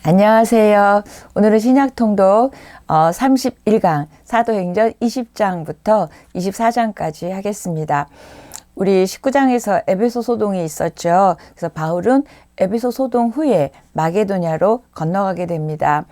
안녕하세요. 오늘은 신약통독 31강 사도행전 20장부터 24장까지 하겠습니다. 우리 19장에서 에베소 소동이 있었죠. 그래서 바울은 에베소 소동 후에 마게도냐로 건너가게 됩니다.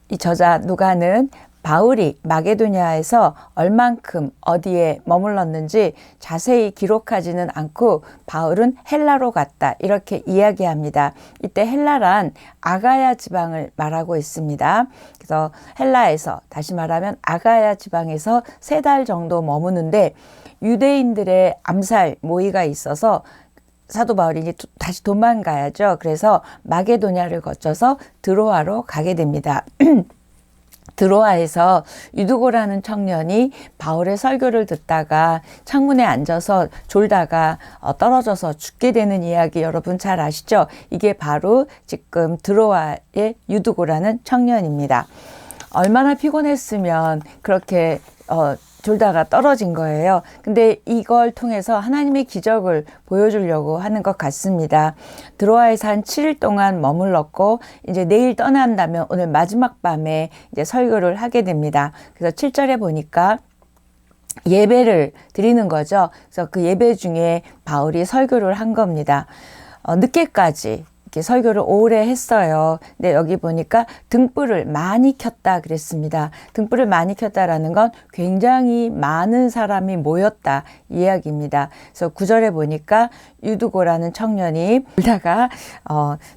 이 저자 누가는 바울이 마게도냐에서 얼만큼 어디에 머물렀는지 자세히 기록하지는 않고 바울은 헬라로 갔다 이렇게 이야기합니다. 이때 헬라란 아가야 지방을 말하고 있습니다. 그래서 헬라에서 다시 말하면 아가야 지방에서 3달 정도 머무는데 유대인들의 암살 모의가 있어서 사도 바울이 이제 다시 도망가야죠. 그래서 마게도냐를 거쳐서 드로아로 가게 됩니다. 드로아에서 유두고라는 청년이 바울의 설교를 듣다가 창문에 앉아서 졸다가 떨어져서 죽게 되는 이야기 여러분 잘 아시죠? 이게 바로 지금 드로아의 유두고라는 청년입니다. 얼마나 피곤했으면 그렇게 졸다가 떨어진 거예요. 근데 이걸 통해서 하나님의 기적을 보여주려고 하는 것 같습니다. 드로아에서 한 7일 동안 머물렀고 이제 내일 떠난다면 오늘 마지막 밤에 이제 설교를 하게 됩니다. 그래서 7절에 보니까 예배를 드리는 거죠. 그래서 그 예배 중에 바울이 설교를 한 겁니다. 늦게까지 이렇게 설교를 오래 했어요. 근데 여기 보니까 등불을 많이 켰다 그랬습니다. 등불을 많이 켰다라는 건 굉장히 많은 사람이 모였다 이야기입니다. 그래서 9절에 보니까 유두고라는 청년이 울다가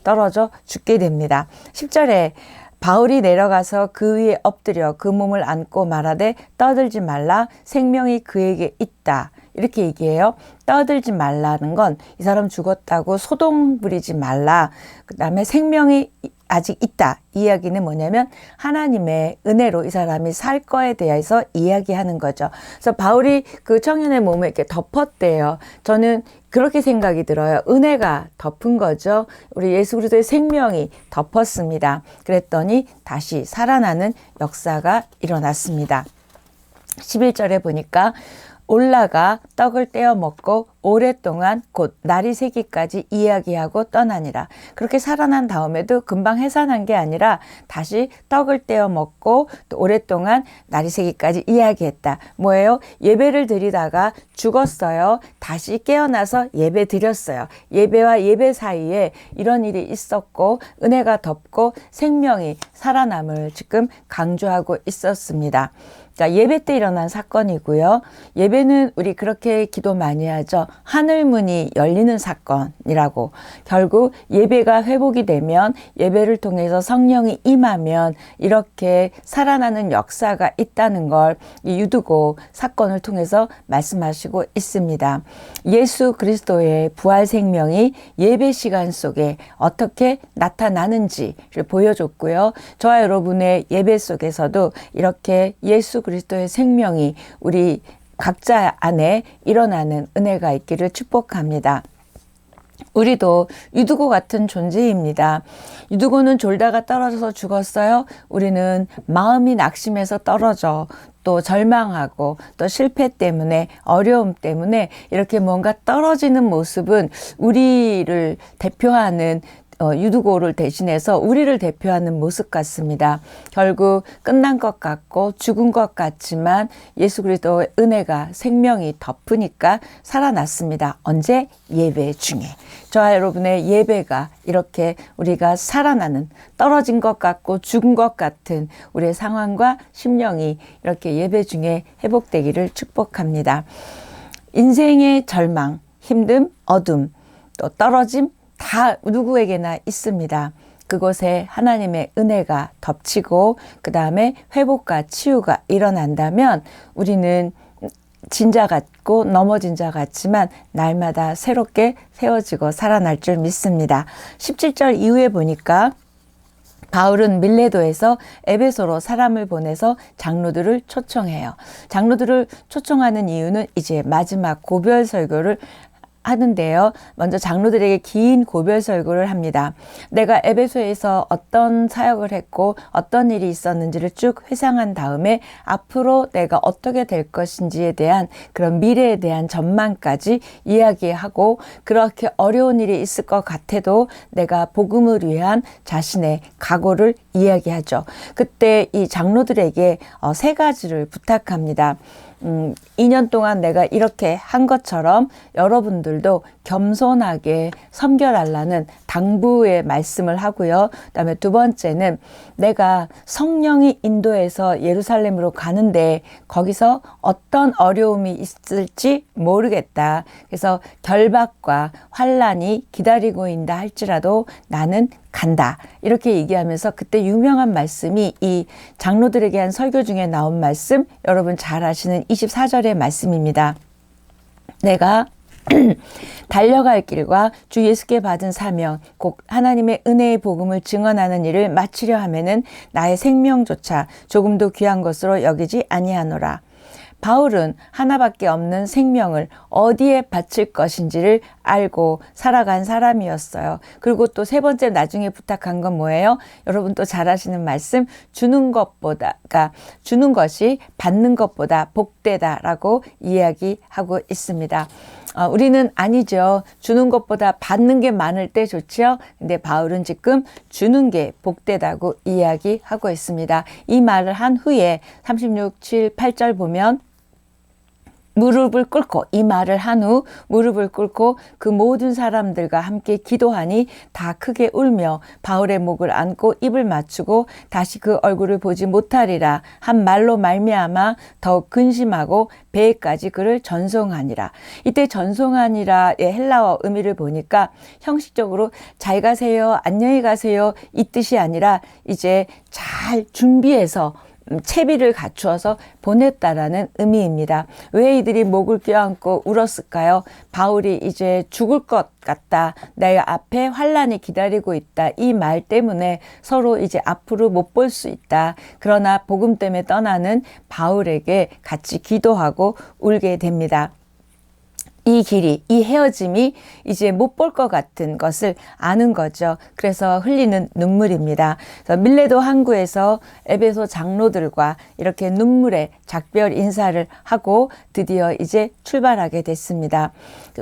떨어져 죽게 됩니다. 10절에 바울이 내려가서 그 위에 엎드려 그 몸을 안고 말하되 떠들지 말라 생명이 그에게 있다. 이렇게 얘기해요. 떠들지 말라는 건 이 사람 죽었다고 소동 부리지 말라. 그 다음에 생명이 아직 있다. 이 이야기는 뭐냐면 하나님의 은혜로 이 사람이 살 거에 대해서 이야기하는 거죠. 그래서 바울이 그 청년의 몸을 이렇게 덮었대요. 저는 그렇게 생각이 들어요. 은혜가 덮은 거죠. 우리 예수 그리스도의 생명이 덮었습니다. 그랬더니 다시 살아나는 역사가 일어났습니다. 11절에 보니까 올라가 떡을 떼어 먹고 오랫동안 곧 날이 새기까지 이야기하고 떠나니라. 그렇게 살아난 다음에도 금방 해산한 게 아니라 다시 떡을 떼어 먹고 또 오랫동안 날이 새기까지 이야기했다. 뭐예요? 예배를 드리다가 죽었어요. 다시 깨어나서 예배 드렸어요. 예배와 예배 사이에 이런 일이 있었고 은혜가 덮고 생명이 살아남을 지금 강조하고 있었습니다. 자, 예배 때 일어난 사건이고요. 예배는 우리 그렇게 기도 많이 하죠. 하늘문이 열리는 사건이라고. 결국 예배가 회복이 되면 예배를 통해서 성령이 임하면 이렇게 살아나는 역사가 있다는 걸 이 유두고 사건을 통해서 말씀하시고 있습니다. 예수 그리스도의 부활 생명이 예배 시간 속에 어떻게 나타나는지를 보여줬고요. 저와 여러분의 예배 속에서도 이렇게 예수 그리스도의 생명이 우리 각자 안에 일어나는 은혜가 있기를 축복합니다. 우리도 유두고 같은 존재입니다. 유두고는 졸다가 떨어져서 죽었어요. 우리는 마음이 낙심해서 떨어져 또 절망하고 또 실패 때문에 어려움 때문에 이렇게 뭔가 떨어지는 모습은 우리를 대표하는 유두고를 대신해서 우리를 대표하는 모습 같습니다. 결국 끝난 것 같고 죽은 것 같지만 예수 그리스도의 은혜가 생명이 덮으니까 살아났습니다. 언제? 예배 중에. 저와 여러분의 예배가 이렇게 우리가 살아나는 떨어진 것 같고 죽은 것 같은 우리의 상황과 심령이 이렇게 예배 중에 회복되기를 축복합니다. 인생의 절망, 힘듦, 어둠, 또 떨어짐 다 누구에게나 있습니다. 그곳에 하나님의 은혜가 덮치고 그 다음에 회복과 치유가 일어난다면 우리는 진자 같고 넘어진 자 같지만 날마다 새롭게 세워지고 살아날 줄 믿습니다. 17절 이후에 보니까 바울은 밀레도에서 에베소로 사람을 보내서 장로들을 초청해요. 장로들을 초청하는 이유는 이제 마지막 고별 설교를 하는데요. 먼저 장로들에게 긴 고별 설교를 합니다. 내가 에베소에서 어떤 사역을 했고 어떤 일이 있었는지를 쭉 회상한 다음에 앞으로 내가 어떻게 될 것인지에 대한 그런 미래에 대한 전망까지 이야기하고, 그렇게 어려운 일이 있을 것 같아도 내가 복음을 위한 자신의 각오를 이야기하죠. 그때 이 장로들에게 세 가지를 부탁합니다. 2년 동안 내가 이렇게 한 것처럼 여러분들도 겸손하게 섬겨달라는 당부의 말씀을 하고요. 그다음에 두 번째는 내가 성령이 인도해서 예루살렘으로 가는데 거기서 어떤 어려움이 있을지 모르겠다. 그래서 결박과 환란이 기다리고 있다 할지라도 나는 간다. 이렇게 얘기하면서 그때 유명한 말씀이 이 장로들에게 한 설교 중에 나온 말씀, 여러분 잘 아시는 24절의 말씀입니다. 내가 달려갈 길과 주 예수께 받은 사명, 곧 하나님의 은혜의 복음을 증언하는 일을 마치려 하면은 나의 생명조차 조금도 귀한 것으로 여기지 아니하노라. 바울은 하나밖에 없는 생명을 어디에 바칠 것인지를 알고 살아간 사람이었어요. 그리고 또 세 번째 나중에 부탁한 건 뭐예요? 여러분 또 잘 아시는 말씀, 주는 것이 받는 것보다 복되다라고 이야기하고 있습니다. 우리는 아니죠. 주는 것보다 받는 게 많을 때 좋죠. 근데 바울은 지금 주는 게 복되다고 이야기하고 있습니다. 이 말을 한 후에 36, 7, 8절 보면 무릎을 꿇고, 이 말을 한 후 무릎을 꿇고 그 모든 사람들과 함께 기도하니 다 크게 울며 바울의 목을 안고 입을 맞추고 다시 그 얼굴을 보지 못하리라 한 말로 말미암아 더욱 근심하고 배에까지 그를 전송하니라. 이때 전송하니라의 헬라어 의미를 보니까 형식적으로 잘 가세요, 안녕히 가세요 이 뜻이 아니라 이제 잘 준비해서 채비를 갖추어서 보냈다라는 의미입니다. 왜 이들이 목을 껴안고 울었을까요? 바울이 이제 죽을 것 같다, 내 앞에 환란이 기다리고 있다, 이 말 때문에 서로 이제 앞으로 못 볼 수 있다. 그러나 복음 때문에 떠나는 바울에게 같이 기도하고 울게 됩니다. 이 길이, 이 헤어짐이 이제 못 볼 것 같은 것을 아는 거죠. 그래서 흘리는 눈물입니다. 그래서 밀레도 항구에서 에베소 장로들과 이렇게 눈물의 작별 인사를 하고 드디어 이제 출발하게 됐습니다.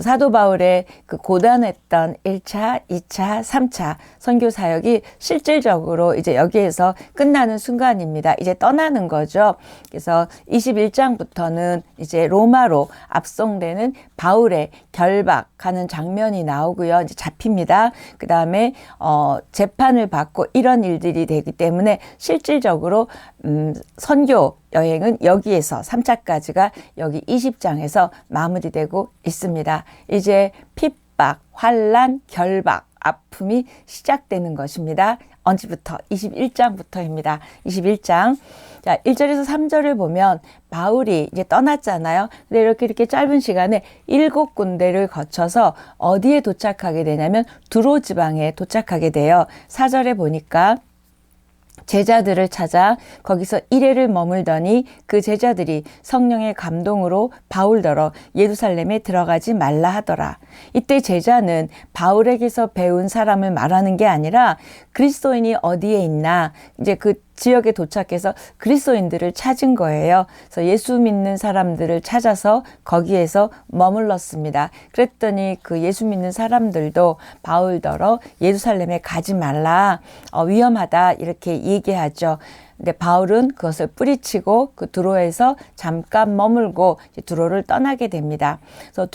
사도 바울의 그 고단했던 1차, 2차, 3차 선교 사역이 실질적으로 이제 여기에서 끝나는 순간입니다. 이제 떠나는 거죠. 그래서 21장부터는 이제 로마로 압송되는 바울의 결박하는 장면이 나오고요. 이제 잡힙니다. 그 다음에 재판을 받고 이런 일들이 되기 때문에 실질적으로 선교 여행은 여기에서 3차까지가 여기 20장에서 마무리되고 있습니다. 이제 핍박, 환란, 결박, 아픔이 시작되는 것입니다. 언제부터? 21장부터입니다. 21장. 자, 1절에서 3절을 보면 바울이 이제 떠났잖아요. 근데 이렇게 짧은 시간에 7군데를 거쳐서 어디에 도착하게 되냐면 두로 지방에 도착하게 돼요. 4절에 보니까 제자들을 찾아 거기서 1회를 머물더니 그 제자들이 성령의 감동으로 바울더러 예루살렘에 들어가지 말라 하더라. 이때 제자는 바울에게서 배운 사람을 말하는 게 아니라 그리스도인이 어디에 있나, 이제 그 지역에 도착해서 그리스도인들을 찾은 거예요. 그래서 예수 믿는 사람들을 찾아서 거기에서 머물렀습니다. 그랬더니 그 예수 믿는 사람들도 바울더러 예루살렘에 가지 말라, 위험하다 이렇게 얘기하죠. 근데 바울은 그것을 뿌리치고 그 두로에서 잠깐 머물고 두로를 떠나게 됩니다. 그래서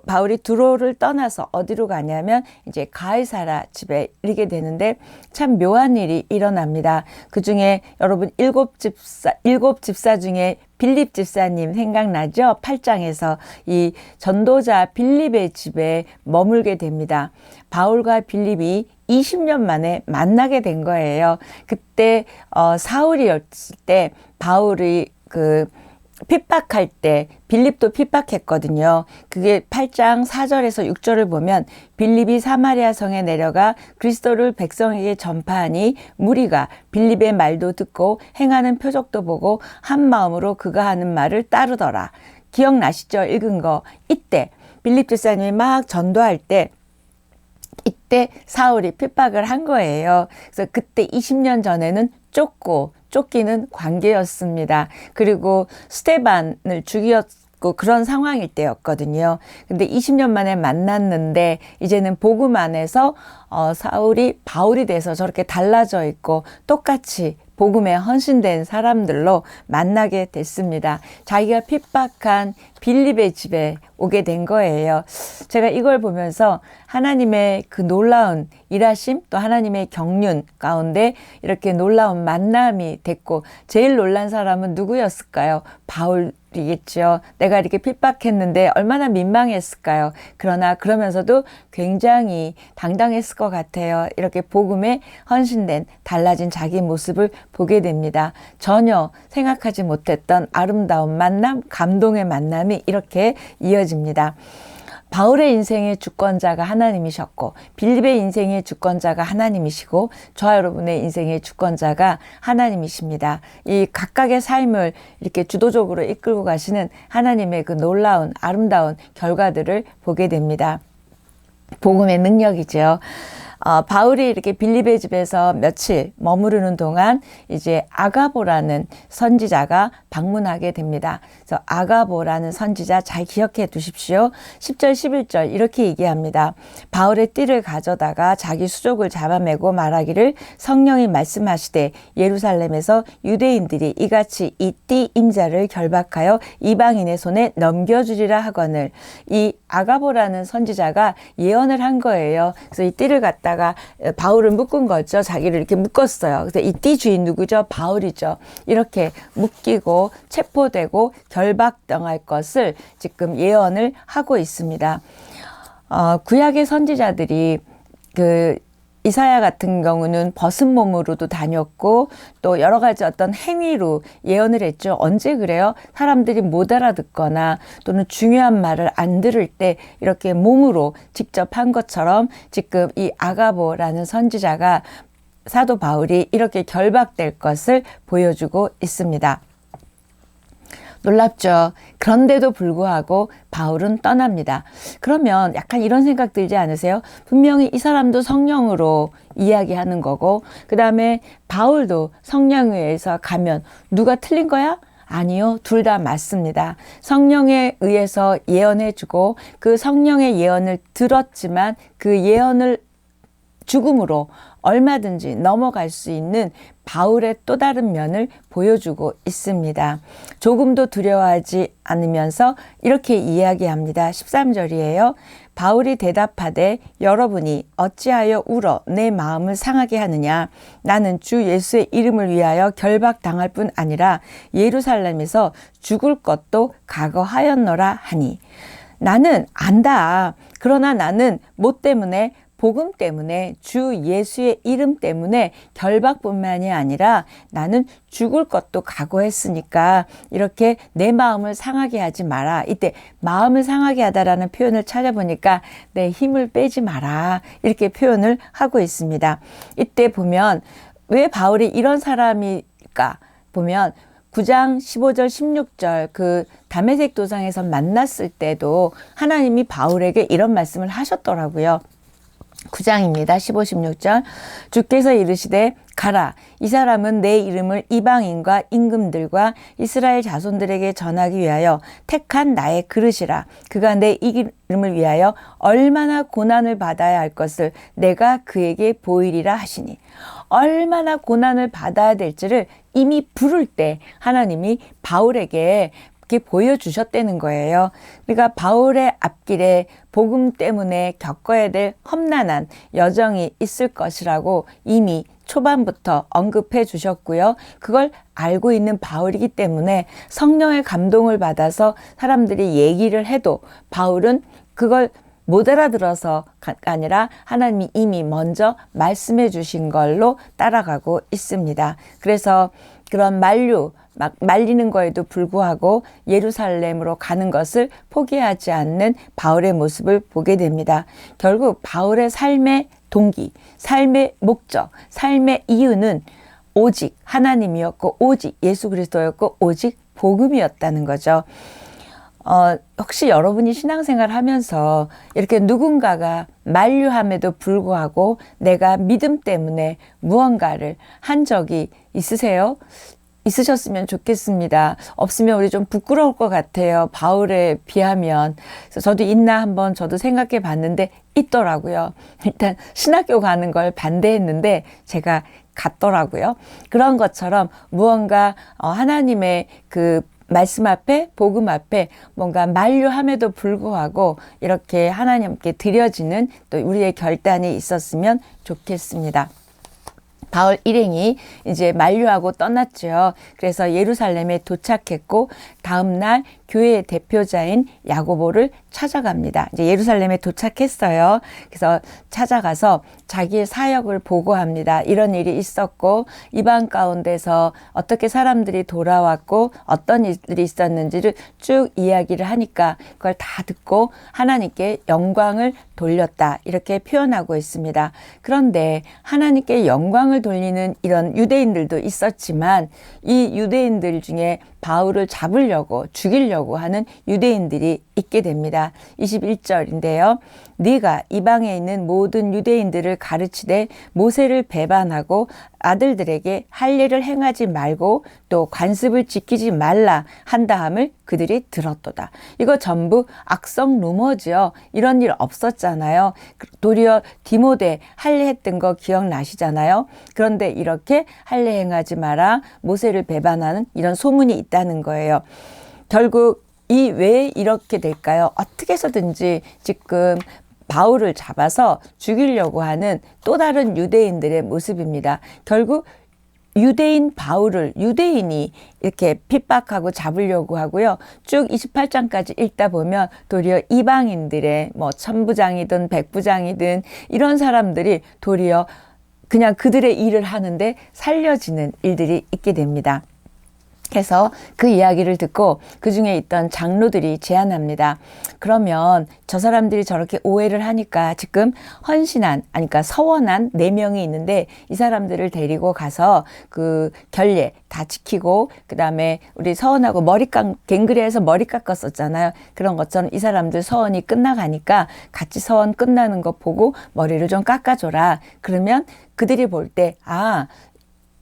바울이 두로를 떠나서 어디로 가냐면 이제 가이사랴 집에 이르게 되는데 참 묘한 일이 일어납니다. 그 중에 여러분 일곱 집사 중에 빌립 집사님 생각나죠? 8장에서 이 전도자 빌립의 집에 머물게 됩니다. 바울과 빌립이 20년 만에 만나게 된 거예요. 그때 사울이었을 때 바울이 핍박할 때 빌립도 핍박했거든요. 그게 8장 4절에서 6절을 보면 빌립이 사마리아 성에 내려가 그리스도를 백성에게 전파하니 무리가 빌립의 말도 듣고 행하는 표적도 보고 한 마음으로 그가 하는 말을 따르더라. 기억나시죠? 읽은 거. 이때 빌립 집사님이 막 전도할 때 이때 사울이 핍박을 한 거예요. 그래서 그때 20년 전에는 쫓기는 관계였습니다. 그리고 스테반을 죽였고 그런 상황일 때였거든요. 근데 20년 만에 만났는데 이제는 복음 안에서 사울이 바울이 돼서 저렇게 달라져 있고 똑같이 복음에 헌신된 사람들로 만나게 됐습니다. 자기가 핍박한 빌립의 집에 오게 된 거예요. 제가 이걸 보면서 하나님의 그 놀라운 일하심 또 하나님의 경륜 가운데 이렇게 놀라운 만남이 됐고 제일 놀란 사람은 누구였을까요? 바울이겠죠. 내가 이렇게 핍박했는데 얼마나 민망했을까요? 그러나 그러면서도 굉장히 당당했을 것 같아요. 이렇게 복음에 헌신된 달라진 자기 모습을 보게 됩니다. 전혀 생각하지 못했던 아름다운 만남, 감동의 만남이 이렇게 이어집니다. 바울의 인생의 주권자가 하나님이셨고 빌립의 인생의 주권자가 하나님이시고 저와 여러분의 인생의 주권자가 하나님이십니다. 이 각각의 삶을 이렇게 주도적으로 이끌고 가시는 하나님의 그 놀라운 아름다운 결과들을 보게 됩니다. 복음의 능력이죠. 바울이 이렇게 빌립의 집에서 며칠 머무르는 동안 이제 아가보라는 선지자가 방문하게 됩니다. 그래서 아가보라는 선지자 잘 기억해 두십시오. 10절 11절 이렇게 얘기합니다. 바울의 띠를 가져다가 자기 수족을 잡아매고 말하기를 성령이 말씀하시되 예루살렘에서 유대인들이 이같이 이 띠 임자를 결박하여 이방인의 손에 넘겨주리라 하거늘. 이 아가보라는 선지자가 예언을 한 거예요. 그래서 이 띠를 갖다가 바울을 묶은 거죠. 자기를 이렇게 묶었어요. 그래서 이 띠 주인 누구죠? 바울이죠. 이렇게 묶이고 체포되고 결박당할 것을 지금 예언을 하고 있습니다. 구약의 선지자들이 이사야 같은 경우는 벗은 몸으로도 다녔고 또 여러 가지 어떤 행위로 예언을 했죠. 언제 그래요? 사람들이 못 알아듣거나 또는 중요한 말을 안 들을 때 이렇게 몸으로 직접 한 것처럼 지금 이 아가보라는 선지자가 사도 바울이 이렇게 결박될 것을 보여주고 있습니다. 놀랍죠. 그런데도 불구하고 바울은 떠납니다. 그러면 약간 이런 생각 들지 않으세요? 분명히 이 사람도 성령으로 이야기하는 거고 그 다음에 바울도 성령에 의해서 가면 누가 틀린 거야? 아니요. 둘 다 맞습니다. 성령에 의해서 예언해주고 그 성령의 예언을 들었지만 그 예언을 죽음으로 얼마든지 넘어갈 수 있는 바울의 또 다른 면을 보여주고 있습니다. 조금도 두려워하지 않으면서 이렇게 이야기합니다. 13절이에요. 바울이 대답하되 여러분이 어찌하여 울어 내 마음을 상하게 하느냐. 나는 주 예수의 이름을 위하여 결박당할 뿐 아니라 예루살렘에서 죽을 것도 각오하였노라 하니. 나는 안다. 그러나 나는 뭐 때문에? 복음 때문에 주 예수의 이름 때문에 결박뿐만이 아니라 나는 죽을 것도 각오했으니까 이렇게 내 마음을 상하게 하지 마라. 이때 마음을 상하게 하다라는 표현을 찾아보니까 내 힘을 빼지 마라. 이렇게 표현을 하고 있습니다. 이때 보면 왜 바울이 이런 사람일까 보면 9장 15절 16절 그 다메섹 도상에서 만났을 때도 하나님이 바울에게 이런 말씀을 하셨더라고요. 9장입니다. 15, 16절 주께서 이르시되 가라. 이 사람은 내 이름을 이방인과 임금들과 이스라엘 자손들에게 전하기 위하여 택한 나의 그릇이라. 그가 내 이름을 위하여 얼마나 고난을 받아야 할 것을 내가 그에게 보이리라 하시니. 얼마나 고난을 받아야 될지를 이미 부를 때 하나님이 바울에게 이렇게 보여주셨다는 거예요. 그러니까 바울의 앞길에 복음 때문에 겪어야 될 험난한 여정이 있을 것이라고 이미 초반부터 언급해 주셨고요. 그걸 알고 있는 바울이기 때문에 성령의 감동을 받아서 사람들이 얘기를 해도 바울은 그걸 못 알아들어서가 아니라 하나님이 이미 먼저 말씀해 주신 걸로 따라가고 있습니다. 그래서 그런 막 말리는 거에도 불구하고 예루살렘으로 가는 것을 포기하지 않는 바울의 모습을 보게 됩니다. 결국 바울의 삶의 동기, 삶의 목적, 삶의 이유는 오직 하나님이었고 오직 예수 그리스도였고 오직 복음이었다는 거죠. 혹시 여러분이 신앙생활 하면서 이렇게 누군가가 만류함에도 불구하고 내가 믿음 때문에 무언가를 한 적이 있으세요? 있으셨으면 좋겠습니다. 없으면 우리 좀 부끄러울 것 같아요. 바울에 비하면. 그래서 저도 있나 한번 저도 생각해 봤는데 있더라고요. 일단 신학교 가는 걸 반대했는데 제가 갔더라고요. 그런 것처럼 무언가 하나님의 그 말씀 앞에 복음 앞에 뭔가 만류함에도 불구하고 이렇게 하나님께 드려지는 또 우리의 결단이 있었으면 좋겠습니다. 바울 일행이 이제 만류하고 떠났죠. 그래서 예루살렘에 도착했고 다음 날 교회의 대표자인 야고보를 찾아갑니다. 이제 예루살렘에 도착했어요. 그래서 찾아가서 자기의 사역을 보고합니다. 이런 일이 있었고 이방 가운데서 어떻게 사람들이 돌아왔고 어떤 일들이 있었는지를 쭉 이야기를 하니까 그걸 다 듣고 하나님께 영광을 돌렸다. 이렇게 표현하고 있습니다. 그런데 하나님께 영광을 돌리는 이런 유대인들도 있었지만 이 유대인들 중에 바울을 잡으려고 죽이려고 하는 유대인들이 있게 됩니다. 21절인데요. 네가 이방에 있는 모든 유대인들을 가르치되 모세를 배반하고 아들들에게 할례를 행하지 말고 또 관습을 지키지 말라 한다함을 그들이 들었도다. 이거 전부 악성 루머지요. 이런 일 없었잖아요. 도리어 디모데 할례했던 거 기억나시잖아요. 그런데 이렇게 할례 행하지 마라, 모세를 배반하는 이런 소문이 있다는 거예요. 결국 이 왜 이렇게 될까요? 어떻게 해서든지 지금 바울을 잡아서 죽이려고 하는 또 다른 유대인들의 모습입니다. 결국 유대인 바울을 유대인이 이렇게 핍박하고 잡으려고 하고요. 쭉 28장까지 읽다 보면 도리어 이방인들의 뭐 천부장이든 백부장이든 이런 사람들이 도리어 그냥 그들의 일을 하는데 살려지는 일들이 있게 됩니다. 그래서 그 이야기를 듣고 그 중에 있던 장로들이 제안합니다. 그러면 저 사람들이 저렇게 오해를 하니까 지금 헌신한, 그러니까 서원한 4명이 있는데 이 사람들을 데리고 가서 그 결례 다 지키고 그 다음에 우리 서원하고 갱그레에서 머리 깎았었잖아요. 그런 것처럼 이 사람들 서원이 끝나가니까 같이 서원 끝나는 거 보고 머리를 좀 깎아줘라. 그러면 그들이 볼 때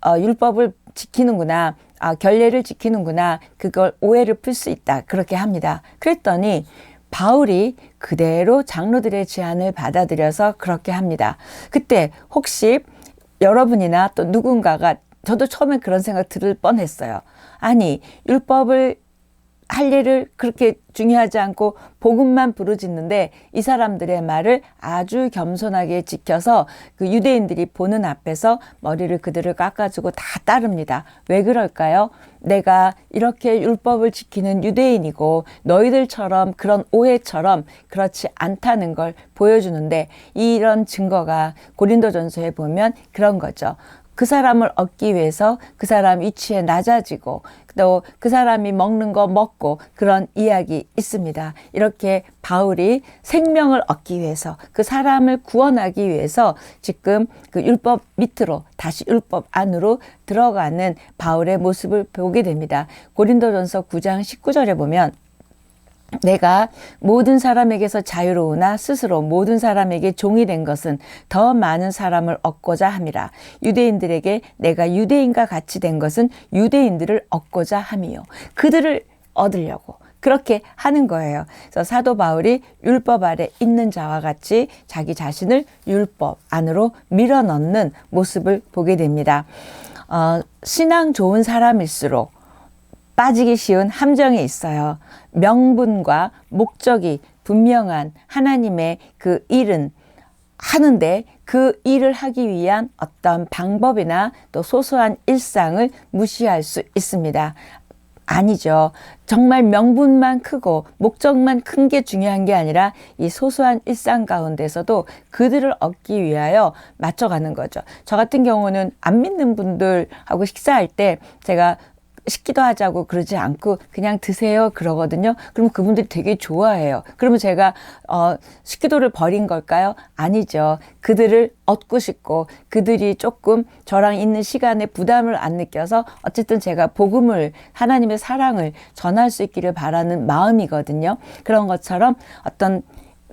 율법을 지키는구나. 결례를 지키는구나. 그걸 오해를 풀 수 있다. 그렇게 합니다. 그랬더니 바울이 그대로 장로들의 제안을 받아들여서 그렇게 합니다. 그때 혹시 여러분이나 또 누군가가 저도 처음에 그런 생각 들을 뻔했어요. 아니 율법을 할례를 그렇게 중요하지 않고 복음만 부르짖는데 이 사람들의 말을 아주 겸손하게 지켜서 그 유대인들이 보는 앞에서 머리를 그들을 깎아주고 다 따릅니다. 왜 그럴까요? 내가 이렇게 율법을 지키는 유대인이고 너희들처럼 그런 오해처럼 그렇지 않다는 걸 보여주는데 이런 증거가 고린도전서에 보면 그런 거죠. 그 사람을 얻기 위해서 그 사람 위치에 낮아지고 또 그 사람이 먹는 거 먹고 그런 이야기 있습니다. 이렇게 바울이 생명을 얻기 위해서 그 사람을 구원하기 위해서 지금 그 율법 밑으로 다시 율법 안으로 들어가는 바울의 모습을 보게 됩니다. 고린도전서 9장 19절에 보면 내가 모든 사람에게서 자유로우나 스스로 모든 사람에게 종이 된 것은 더 많은 사람을 얻고자 함이라. 유대인들에게 내가 유대인과 같이 된 것은 유대인들을 얻고자 함이요. 그들을 얻으려고 그렇게 하는 거예요. 그래서 사도 바울이 율법 아래 있는 자와 같이 자기 자신을 율법 안으로 밀어넣는 모습을 보게 됩니다. 신앙 좋은 사람일수록 빠지기 쉬운 함정이 있어요. 명분과 목적이 분명한 하나님의 그 일은 하는데 그 일을 하기 위한 어떤 방법이나 또 소소한 일상을 무시할 수 있습니다. 아니죠. 정말 명분만 크고 목적만 큰 게 중요한 게 아니라 이 소소한 일상 가운데서도 그들을 얻기 위하여 맞춰가는 거죠. 저 같은 경우는 안 믿는 분들하고 식사할 때 제가 식기도 하자고 그러지 않고 그냥 드세요 그러거든요. 그럼 그분들이 되게 좋아해요. 그러면 제가 식기도를 버린 걸까요? 아니죠. 그들을 얻고 싶고 그들이 조금 저랑 있는 시간에 부담을 안 느껴서 어쨌든 제가 복음을, 하나님의 사랑을 전할 수 있기를 바라는 마음이거든요. 그런 것처럼 어떤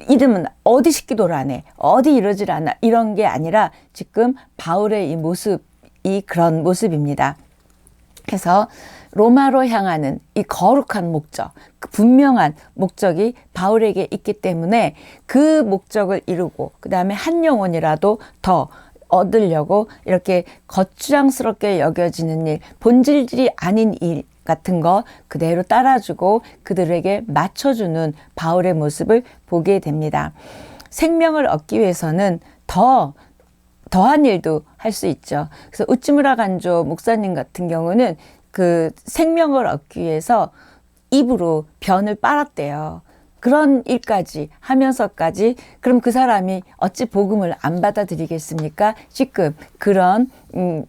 이름은 어디 식기도를 안 해, 어디 이러질 않아, 이런 게 아니라 지금 바울의 이 모습이 그런 모습입니다. 그래서 로마로 향하는 이 거룩한 목적, 그 분명한 목적이 바울에게 있기 때문에 그 목적을 이루고 그 다음에 한 영혼이라도 더 얻으려고 이렇게 거추장스럽게 여겨지는 일, 본질이 아닌 일 같은 거 그대로 따라주고 그들에게 맞춰주는 바울의 모습을 보게 됩니다. 생명을 얻기 위해서는 더한 일도 할 수 있죠. 그래서 우찌무라 간조 목사님 같은 경우는 그 생명을 얻기 위해서 입으로 변을 빨았대요. 그런 일까지 하면서까지 그럼 그 사람이 어찌 복음을 안 받아들이겠습니까? 지금 그런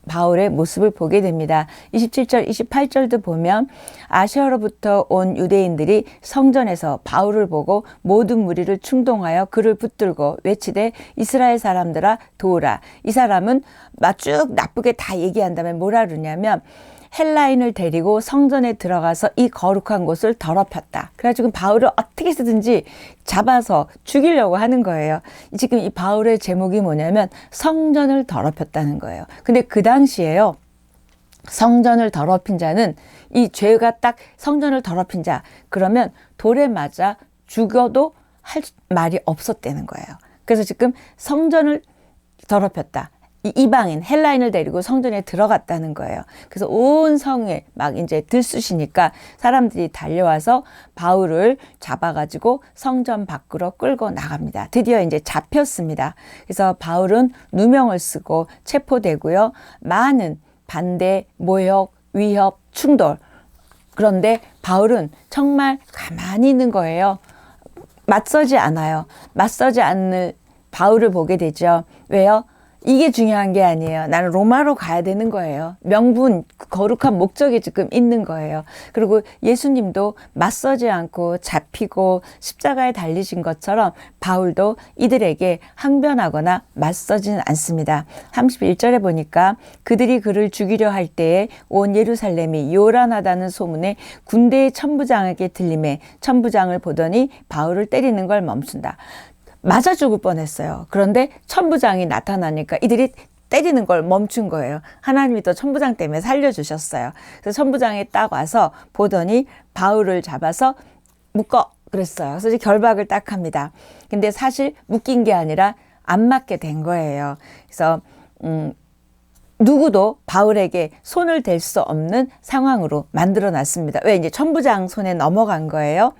바울의 모습을 보게 됩니다. 27절, 28절도 보면 아시아로부터 온 유대인들이 성전에서 바울을 보고 모든 무리를 충동하여 그를 붙들고 외치되 이스라엘 사람들아 도우라. 이 사람은 쭉 나쁘게 다 얘기한 다음에 뭐라 그러냐면 헬라인을 데리고 성전에 들어가서 이 거룩한 곳을 더럽혔다. 그래가지고 바울을 어떻게 쓰든지 잡아서 죽이려고 하는 거예요. 지금 이 바울의 제목이 뭐냐면 성전을 더럽혔다는 거예요. 근데 그 당시에요. 성전을 더럽힌 자는 이 죄가 딱 성전을 더럽힌 자 그러면 돌에 맞아 죽어도 할 말이 없었다는 거예요. 그래서 지금 성전을 더럽혔다. 이방인 헬라인을 데리고 성전에 들어갔다는 거예요. 그래서 온 성에 막 이제 들쑤시니까 사람들이 달려와서 바울을 잡아가지고 성전 밖으로 끌고 나갑니다. 드디어 이제 잡혔습니다. 그래서 바울은 누명을 쓰고 체포되고요. 많은 반대, 모욕, 위협, 충돌. 그런데 바울은 정말 가만히 있는 거예요. 맞서지 않아요. 맞서지 않는 바울을 보게 되죠. 왜요? 이게 중요한 게 아니에요. 나는 로마로 가야 되는 거예요. 명분, 거룩한 목적이 지금 있는 거예요. 그리고 예수님도 맞서지 않고 잡히고 십자가에 달리신 것처럼 바울도 이들에게 항변하거나 맞서지는 않습니다. 31절에 보니까 그들이 그를 죽이려 할 때에 온 예루살렘이 요란하다는 소문에 군대의 천부장에게 들림에 천부장을 보더니 바울을 때리는 걸 멈춘다. 맞아 죽을 뻔했어요. 그런데 천부장이 나타나니까 이들이 때리는 걸 멈춘 거예요. 하나님이 또 천부장 때문에 살려주셨어요. 그래서 천부장이 딱 와서 보더니 바울을 잡아서 묶어 그랬어요. 그래서 이제 결박을 딱 합니다. 근데 사실 묶인 게 아니라 안 맞게 된 거예요. 그래서 누구도 바울에게 손을 댈 수 없는 상황으로 만들어 놨습니다. 왜 이제 천부장 손에 넘어간 거예요.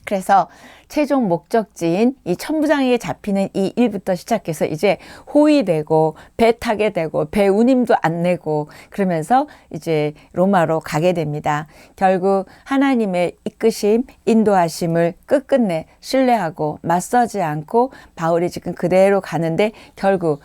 그래서 최종 목적지인 이 천부장에게 잡히는 이 일부터 시작해서 이제 호위되고 배 타게 되고 배 운임도 안 내고 그러면서 이제 로마로 가게 됩니다. 결국 하나님의 이끄심, 인도하심을 끝끝내 신뢰하고 맞서지 않고 바울이 지금 그대로 가는데 결국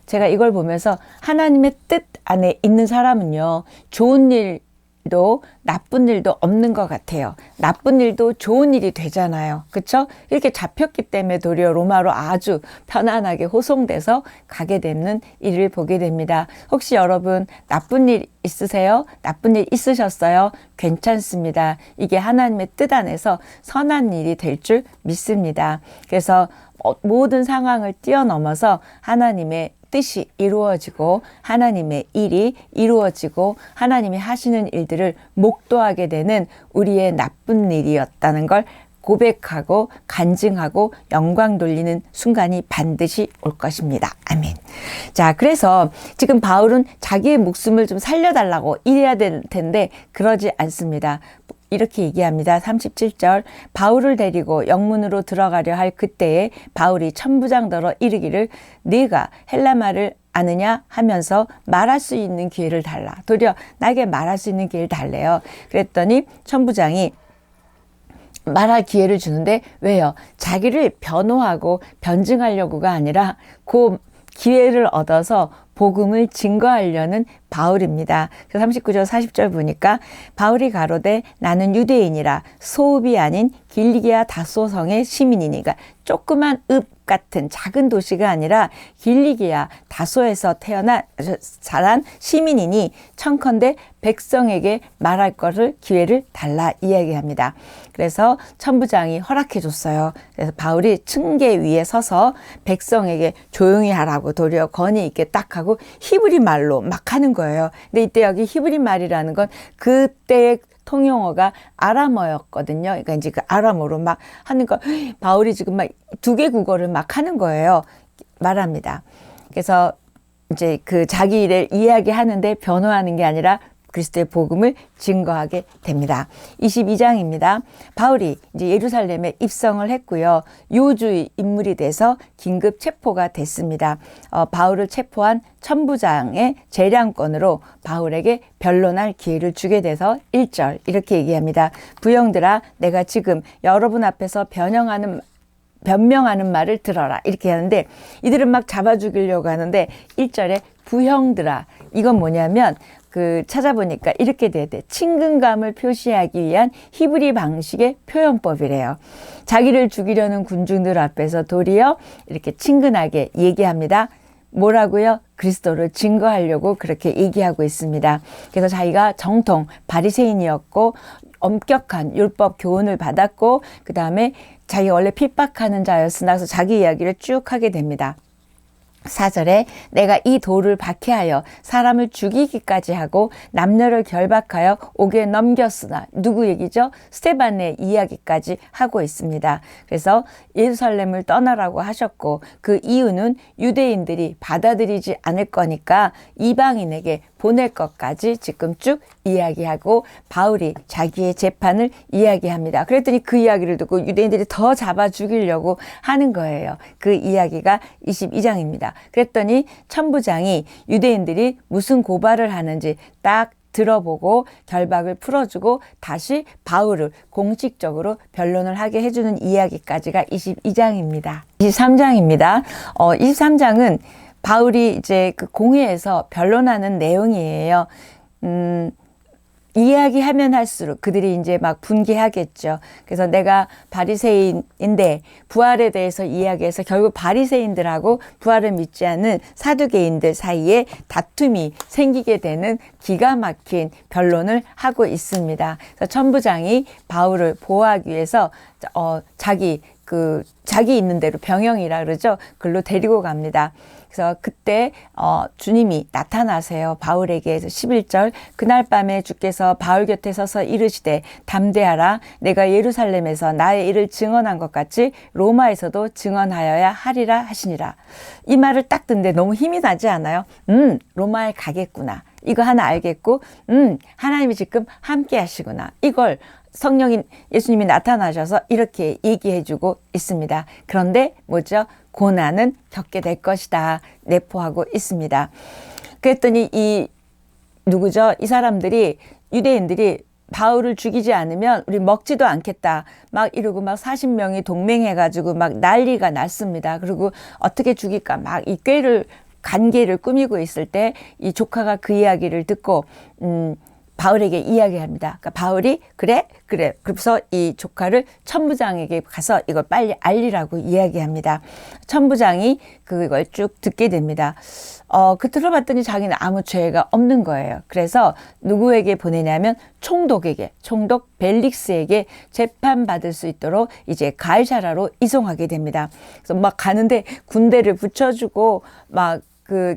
제가 이걸 보면서 하나님의 뜻 안에 있는 사람은요. 좋은 일도 나쁜 일도 없는 것 같아요. 나쁜 일도 좋은 일이 되잖아요. 그렇죠? 이렇게 잡혔기 때문에 도리어 로마로 아주 편안하게 호송돼서 가게 되는 일을 보게 됩니다. 혹시 여러분 나쁜 일 있으세요? 나쁜 일 있으셨어요? 괜찮습니다. 이게 하나님의 뜻 안에서 선한 일이 될 줄 믿습니다. 그래서 모든 상황을 뛰어넘어서 하나님의 뜻이 이루어지고 하나님의 일이 이루어지고 하나님이 하시는 일들을 목도하게 되는 우리의 나쁜 일이었다는 걸 고백하고 간증하고 영광 돌리는 순간이 반드시 올 것입니다. 아멘. 자, 그래서 지금 바울은 자기의 목숨을 좀 살려달라고 이래야 될 텐데 그러지 않습니다. 이렇게 얘기합니다. 37절 바울을 데리고 영문으로 들어가려 할 그때에 바울이 천부장더러 이르기를 네가 헬라말을 아느냐 하면서 말할 수 있는 기회를 달라. 도리어 나에게 말할 수 있는 기회를 달래요. 그랬더니 천부장이 말할 기회를 주는데 왜요? 자기를 변호하고 변증하려고가 아니라 그 기회를 얻어서 복음을 증거하려는 바울입니다. 39절 40절 보니까 바울이 가로되 나는 유대인이라 소읍이 아닌 길리기아 다소성의 시민이니, 그러니까 조그만 읍 같은 작은 도시가 아니라 길리기아 다소에서 태어나 자란 시민이니 청컨대 백성에게 말할 것을 기회를 달라 이야기합니다. 그래서 천부장이 허락해 줬어요. 그래서 바울이 층계 위에 서서 백성에게 조용히 하라고 도리어 건의 있게 딱 하고 히브리 말로 막 하는 거예요. 근데 이때 여기 히브리 말이라는 건 그때의 통용어가 아람어였거든요. 그러니까 이제 그 아람어로 막 하는 거, 바울이 지금 막 두 개 국어를 막 하는 거예요. 말합니다. 그래서 이제 그 자기 일을 이야기하는데 변호하는 게 아니라 그리스도의 복음을 증거하게 됩니다. 22장입니다. 바울이 이제 예루살렘에 입성을 했고요. 요주의 인물이 돼서 긴급 체포가 됐습니다. 바울을 체포한 천부장의 재량권으로 바울에게 변론할 기회를 주게 돼서 1절 이렇게 얘기합니다. 부형들아, 내가 지금 여러분 앞에서 변명하는 말을 들어라. 이렇게 하는데 이들은 막 잡아 죽이려고 하는데 1절에 부형들아, 이건 뭐냐면 찾아보니까 이렇게 돼. 친근감을 표시하기 위한 히브리 방식의 표현법이래요. 자기를 죽이려는 군중들 앞에서 도리어 이렇게 친근하게 얘기합니다. 뭐라고요? 그리스도를 증거하려고 그렇게 얘기하고 있습니다. 그래서 자기가 정통 바리새인이었고 엄격한 율법 교훈을 받았고 그 다음에 자기가 원래 핍박하는 자였으나 그래서 자기 이야기를 쭉 하게 됩니다. 4절에 내가 이 돌을 박해하여 사람을 죽이기까지 하고 남녀를 결박하여 옥에 넘겼으나, 누구 얘기죠? 스데반의 이야기까지 하고 있습니다. 그래서 예루살렘을 떠나라고 하셨고 그 이유는 유대인들이 받아들이지 않을 거니까 이방인에게 보낼 것까지 지금 쭉 이야기하고 바울이 자기의 재판을 이야기합니다. 그랬더니 그 이야기를 듣고 유대인들이 더 잡아 죽이려고 하는 거예요. 그 이야기가 22장입니다. 그랬더니 천부장이 유대인들이 무슨 고발을 하는지 딱 들어보고 결박을 풀어주고 다시 바울을 공식적으로 변론을 하게 해주는 이야기까지가 22장입니다. 23장입니다. 23장은 바울이 이제 그 공회에서 변론하는 내용이에요. 이야기하면 할수록 그들이 이제 막 분개하겠죠. 그래서 내가 바리새인인데 부활에 대해서 이야기해서 결국 바리새인들하고 부활을 믿지 않는 사두개인들 사이에 다툼이 생기게 되는 기가 막힌 변론을 하고 있습니다. 그래서 천부장이 바울을 보호하기 위해서 자기 있는 대로 병영이라 그러죠. 글로 데리고 갑니다. 그래서 그때 주님이 나타나세요. 바울에게. 11절 그날 밤에 주께서 바울 곁에 서서 이르시되 담대하라. 내가 예루살렘에서 나의 일을 증언한 것 같이 로마에서도 증언하여야 하리라 하시니라. 이 말을 딱 듣는데 너무 힘이 나지 않아요? 로마에 가겠구나. 이거 하나 알겠고 하나님이 지금 함께 하시구나. 이걸 성령인 예수님이 나타나셔서 이렇게 얘기해주고 있습니다. 그런데 뭐죠? 고난은 겪게 될 것이다 내포하고 있습니다. 그랬더니 이 사람들이 유대인들이 바울을 죽이지 않으면 우리 먹지도 않겠다 막 이러고 막 40명이 동맹해가지고 막 난리가 났습니다. 그리고 어떻게 죽일까 막 이 관계를 꾸미고 있을 때 이 조카가 그 이야기를 듣고 바울에게 이야기합니다. 그러니까 바울이 그래. 그래서 이 조카를 천부장에게 가서 이걸 빨리 알리라고 이야기합니다. 천부장이 그걸 쭉 듣게 됩니다. 들어봤더니 자기는 아무 죄가 없는 거예요. 그래서 누구에게 보내냐면 총독 벨릭스에게 재판받을 수 있도록 이제 가이사라로 이송하게 됩니다. 그래서 막 가는데 군대를 붙여주고 막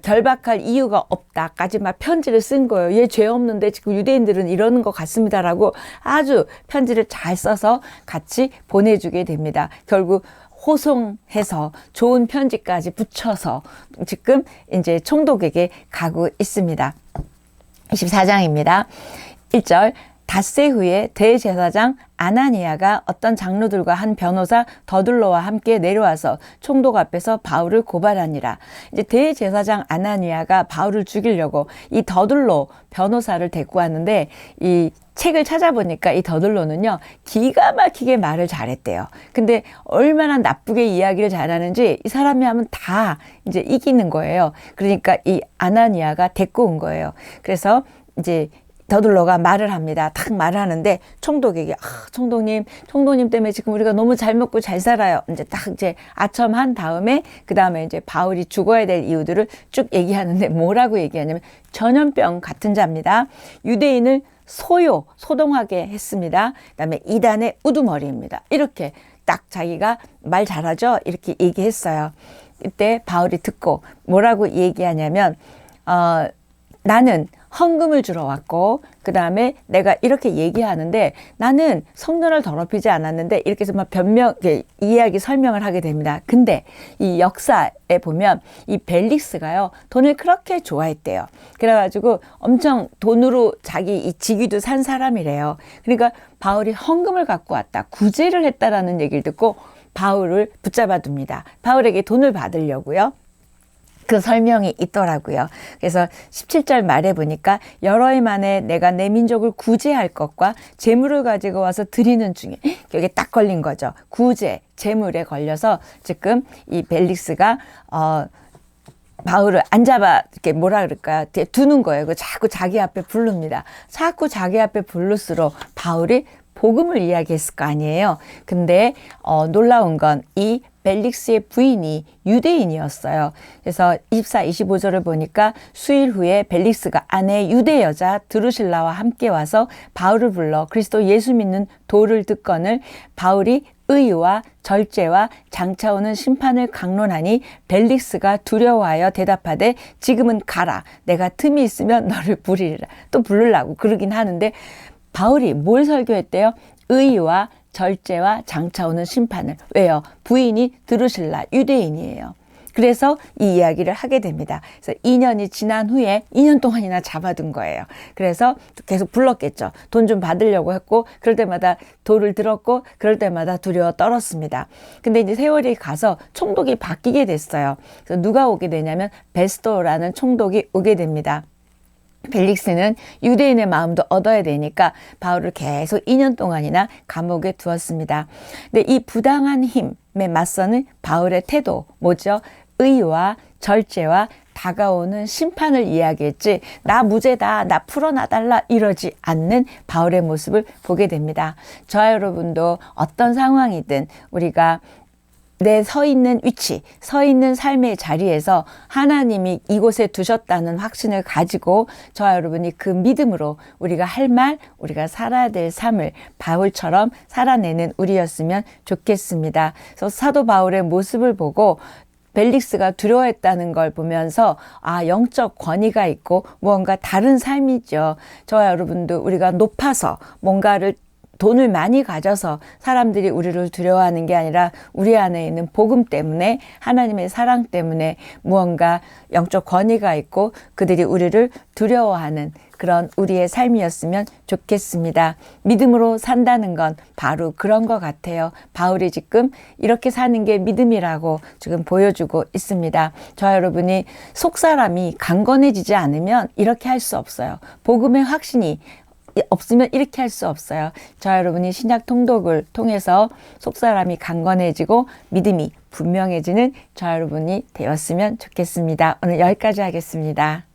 결박할 이유가 없다까지 막 편지를 쓴 거예요. 얘 죄 없는데 지금 유대인들은 이러는 것 같습니다라고 아주 편지를 잘 써서 같이 보내주게 됩니다. 결국 호송해서 좋은 편지까지 붙여서 지금 이제 총독에게 가고 있습니다. 24장입니다. 1절 닷새 후에 대제사장 아나니아가 어떤 장로들과 한 변호사 더둘로와 함께 내려와서 총독 앞에서 바울을 고발하니라. 이제 대제사장 아나니아가 바울을 죽이려고 이 더둘로 변호사를 데리고 왔는데 이 책을 찾아보니까 이 더둘로는요, 기가 막히게 말을 잘했대요. 근데 얼마나 나쁘게 이야기를 잘하는지 이 사람이 하면 다 이제 이기는 거예요. 그러니까 이 아나니아가 데리고 온 거예요. 그래서 이제 더둘로가 말을 합니다. 탁 말을 하는데 총독에게 총독님 때문에 지금 우리가 너무 잘 먹고 잘 살아요. 이제 딱 이제 아첨한 다음에 그 다음에 이제 바울이 죽어야 될 이유들을 쭉 얘기하는데 뭐라고 얘기하냐면 전염병 같은 자입니다. 유대인을 소동하게 했습니다. 그다음에 이단의 우두머리입니다. 이렇게 딱 자기가 말 잘하죠. 이렇게 얘기했어요. 이때 바울이 듣고 뭐라고 얘기하냐면 나는 헌금을 주러 왔고 그 다음에 내가 이렇게 얘기하는데 나는 성전을 더럽히지 않았는데 이렇게 해서 막 이야기 설명을 하게 됩니다. 근데 이 역사에 보면 이 벨릭스가요 돈을 그렇게 좋아했대요. 그래가지고 엄청 돈으로 자기 이 직위도 산 사람이래요. 그러니까 바울이 헌금을 갖고 왔다, 구제를 했다라는 얘기를 듣고 바울을 붙잡아 둡니다. 바울에게 돈을 받으려고요. 그 설명이 있더라고요. 그래서 17절 말에 보니까 여러 해 만에 내가 내 민족을 구제할 것과 재물을 가지고 와서 드리는 중에 여기에 딱 걸린 거죠. 구제, 재물에 걸려서 지금 이 벨릭스가 바울을 안 잡아 이렇게 뭐라 그럴까요? 두는 거예요. 그 자꾸 자기 앞에 부릅니다. 자꾸 자기 앞에 부를수록 바울이 복음을 이야기했을 거 아니에요. 근데 놀라운 건 이 벨릭스의 부인이 유대인이었어요. 그래서 24, 25절을 보니까 수일 후에 벨릭스가 아내 유대 여자 드루실라와 함께 와서 바울을 불러 그리스도 예수 믿는 도를 듣거늘 바울이 의와 절제와 장차 오는 심판을 강론하니 벨릭스가 두려워하여 대답하되 지금은 가라. 내가 틈이 있으면 너를 부르리라. 또 부르려고 그러긴 하는데 바울이 뭘 설교했대요? 의와 절제와 장차 오는 심판을. 왜요? 부인이 드루실라 유대인이에요. 그래서 이 이야기를 하게 됩니다. 그래서 2년이 지난 후에 2년 동안이나 잡아둔 거예요. 그래서 계속 불렀겠죠. 돈 좀 받으려고 했고 그럴 때마다 돌을 들었고 그럴 때마다 두려워 떨었습니다. 근데 이제 세월이 가서 총독이 바뀌게 됐어요. 그래서 누가 오게 되냐면 베스토라는 총독이 오게 됩니다. 벨릭스는 유대인의 마음도 얻어야 되니까 바울을 계속 2년 동안이나 감옥에 두었습니다. 근데 이 부당한 힘에 맞서는 바울의 태도 뭐죠? 의와 절제와 다가오는 심판을 이야기했지 나 무죄다, 나 풀어놔달라 이러지 않는 바울의 모습을 보게 됩니다. 저와 여러분도 어떤 상황이든 우리가 내 서 있는 위치, 서 있는 삶의 자리에서 하나님이 이곳에 두셨다는 확신을 가지고 저와 여러분이 그 믿음으로 우리가 할 말, 우리가 살아야 될 삶을 바울처럼 살아내는 우리였으면 좋겠습니다. 그래서 사도 바울의 모습을 보고 벨릭스가 두려워했다는 걸 보면서 영적 권위가 있고 무언가 다른 삶이죠. 저와 여러분도 우리가 높아서 뭔가를 돈을 많이 가져서 사람들이 우리를 두려워하는 게 아니라 우리 안에 있는 복음 때문에 하나님의 사랑 때문에 무언가 영적 권위가 있고 그들이 우리를 두려워하는 그런 우리의 삶이었으면 좋겠습니다. 믿음으로 산다는 건 바로 그런 것 같아요. 바울이 지금 이렇게 사는 게 믿음이라고 지금 보여주고 있습니다. 저와 여러분이 속사람이 강건해지지 않으면 이렇게 할 수 없어요. 복음의 확신이 없으면 이렇게 할 수 없어요. 저와 여러분이 신약 통독을 통해서 속사람이 강건해지고 믿음이 분명해지는 저와 여러분이 되었으면 좋겠습니다. 오늘 여기까지 하겠습니다.